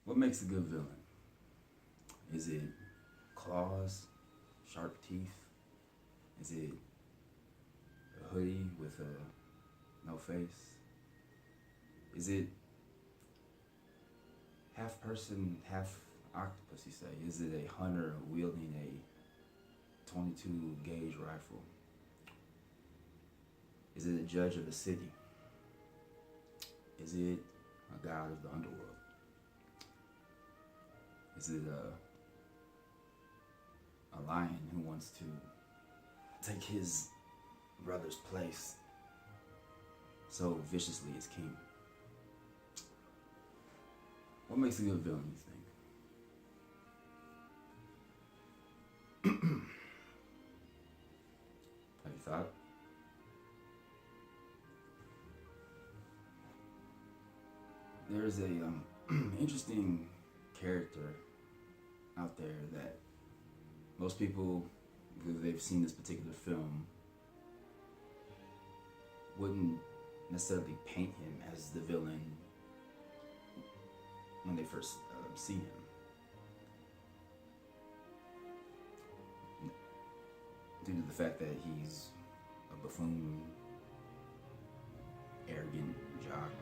What makes a good villain? Is it claws, sharp teeth? Is it a hoodie with no face? Is it half person, half octopus, you say? Is it a hunter wielding a 22 gauge rifle? Is it a judge of a city? Is it a god of the underworld? Is it a lion who wants to take his brother's place so viciously as king? What makes a good villain, you think? Have you thought? There's a interesting character out there that most people, because they've seen this particular film, wouldn't necessarily paint him as the villain when they first see him. Due to the fact that he's a buffoon, arrogant jock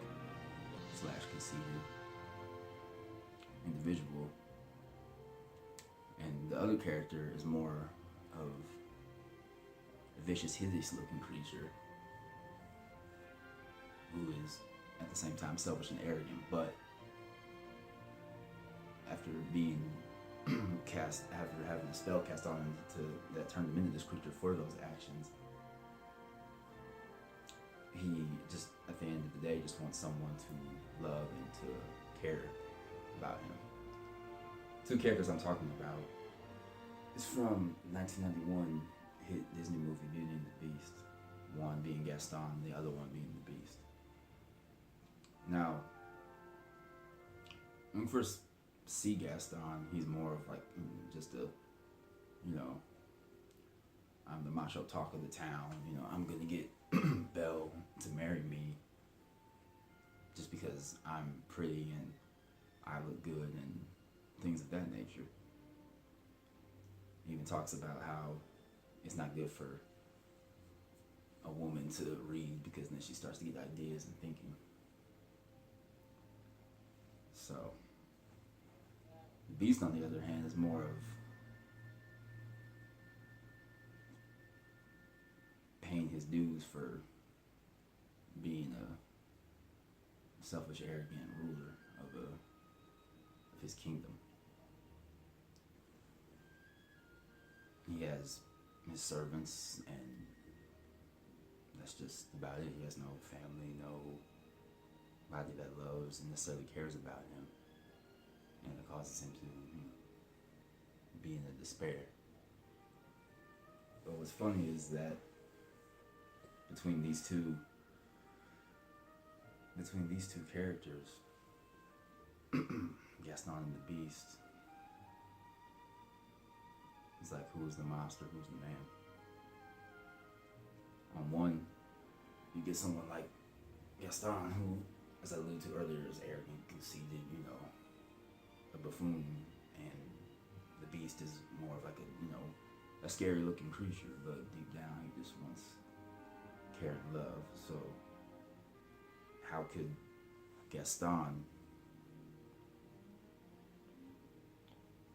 slash conceited individual. And the other character is more of a vicious, hideous looking creature who is at the same time selfish and arrogant, but after being after having a spell cast on him that turned him into this creature for those actions, he just, at the end of the day, just wants someone to love and to care about him. Two characters I'm talking about is from 1991 hit Disney movie Beauty and the Beast. One being Gaston, the other one being the Beast. Now, when we first see Gaston, he's more of like just a, I'm the macho talk of the town. I'm gonna get Belle to marry me just because I'm pretty and I look good and things of that nature. He even talks about how it's not good for a woman to read because then she starts to get ideas and thinking. So, the Beast, on the other hand, is more of paying his dues for being a selfish, arrogant ruler of his kingdom. He has his servants, and that's just about it. He has no family, nobody that loves and necessarily cares about him, and it causes him to be in a despair. But what's funny is that between these two characters, Gaston and the Beast, it's like, who's the monster, who's the man? On one, you get someone like Gaston, who, as I alluded to earlier, is arrogant, conceited, a buffoon, and the Beast is more of like a scary looking creature, but deep down he just wants care and love. So how could Gaston,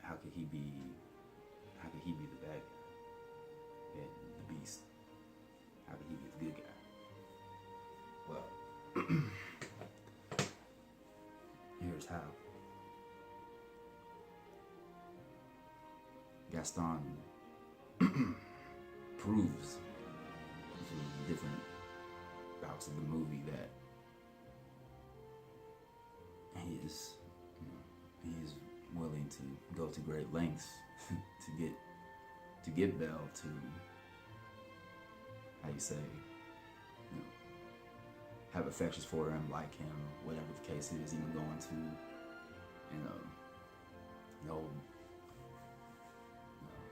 how could he be the bad guy? And the Beast, how could he be the good guy? Well, here's how. Gaston proves through different bouts of the movie that he is willing to go to great lengths to get Belle to, how you say, have affections for him, like him, whatever the case is, even going to, an old,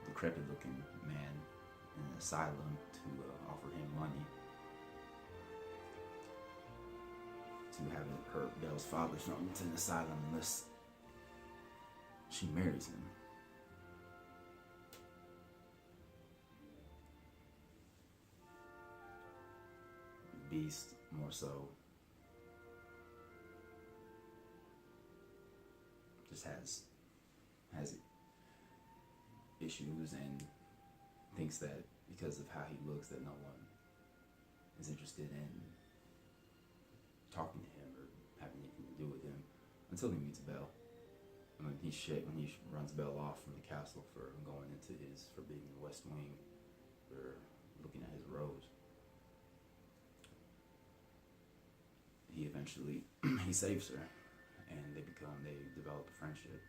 decrepit looking man in an asylum to offer him money to have Belle's father thrown into an asylum unless she marries him. Beast more so just has issues and thinks that because of how he looks that no one is interested in talking to him or having anything to do with him until he meets Belle. And when he runs Belle off from the castle for going into for being in the West Wing, for looking at his rose, he eventually he saves her, and they develop a friendship.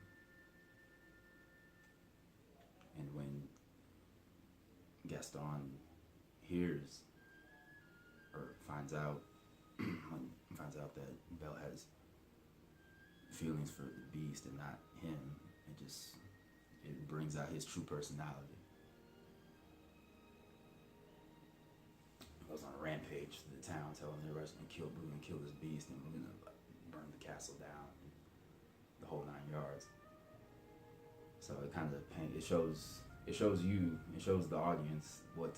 And when Gaston hears or finds out that Belle has feelings for the Beast and not him, it brings out his true personality. He goes on a rampage through the town, telling everybody's gonna kill Boo and kill this Beast, and we're gonna burn the castle down, the whole 9 yards. So it kind of shows the audience what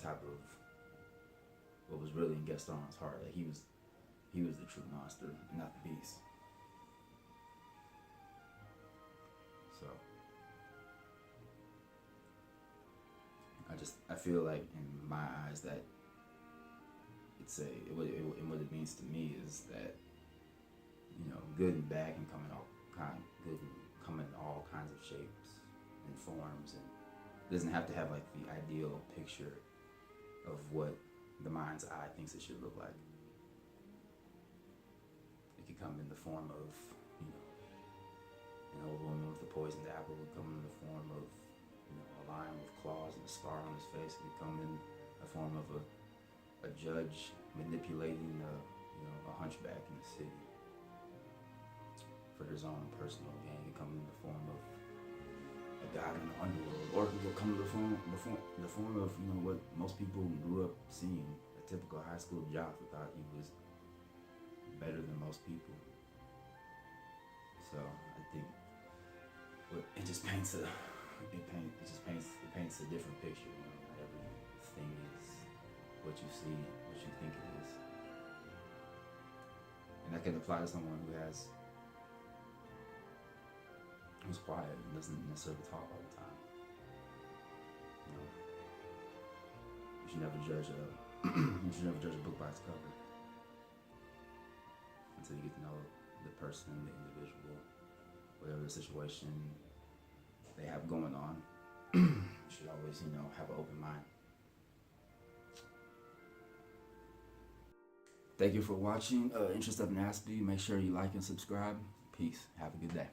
was really in Gaston's heart. Like he was the true monster, not the Beast. So I feel like in my eyes that what it means to me is that, you know, good and bad can come in all kinds of shapes and forms, and it doesn't have to have like the ideal picture of what the mind's eye thinks it should look like. It could come in the form of, you know, an old woman with a poisoned apple. It could come in the form of, you know, a lion with claws and a scar on his face. It could come in the form of a judge manipulating a hunchback in the city for his own personal gain. It could come in the form of a god in the underworld, or it will come in the form of, you know, what most people grew up seeing, a typical high school jock who thought he was better than most people. So I think it just paints a different picture. You know, not everything is what you see, what you think it is, and that can apply to someone who's quiet and doesn't necessarily talk all the time. You know, you should never judge a book by its cover until you get to know the person, the individual, whatever the situation they have going on. You should always, you know, have an open mind. Thank you for watching. Interest of Nasty. Make sure you like and subscribe. Peace. Have a good day.